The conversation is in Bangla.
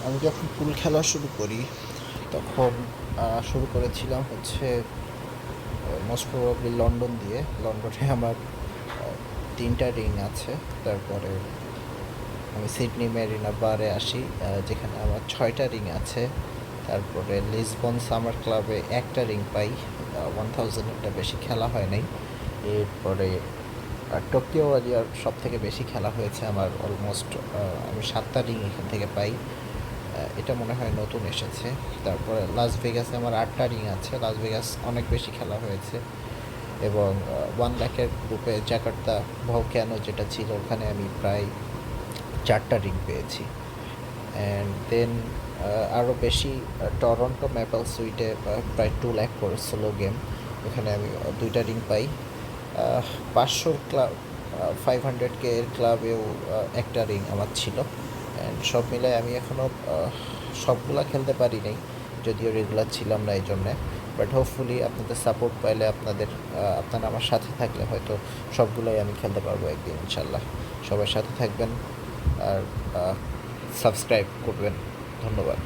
আমি যখন পুল খেলা শুরু করি তখন শুরু করেছিলাম হচ্ছে মোস্ট প্রবাবলি লন্ডন দিয়ে। লন্ডনে আমার 3টা রিং আছে। তারপরে আমি সিডনি মেরিনা বারে আসি, যেখানে আমার 6টা রিং আছে। তারপরে লিসবন সামার ক্লাবে একটা রিং পাই, 1000-এরটা বেশি খেলা হয় নাই। এরপরে টোকিও ওয়ারিয়র সব থেকে বেশি খেলা হয়েছে আমার, অলমোস্ট আমি 7টা রিং এখান থেকে পাই। এটা মনে হয় নতুন এসেছে। তারপরে লাস ভেগাসে আমার 8টা রিং আছে। লাস ভেগাস অনেক বেশি খেলা হয়েছে। এবং 1 লাখের গ্রুপে জাকার্তা ভলক্যানো যেটা ছিল, ওখানে আমি প্রায় 4টা রিং পেয়েছি। অ্যান্ড দেন আরও বেশি টরন্টো ম্যাপল সুইটে প্রায় 2 লাখ পড়েছিল গেম, ওখানে আমি 2টা রিং পাই। 500 ক্লাব, 500K এর ক্লাবেও একটা রিং আমার ছিল। অ্যান্ড সব মিলে আমি এখনও সবগুলা খেলতে পারি নাই, যদিও রেগুলার ছিলাম না এই জন্যে। বাট হোপফুলি আপনাদের সাপোর্ট পাইলে, আপনারা আমার সাথে থাকলে হয়তো সবগুলোই আমি খেলতে পারবো একদিন ইনশাল্লাহ। সবার সাথে থাকবেন আর সাবস্ক্রাইব করবেন। ধন্যবাদ।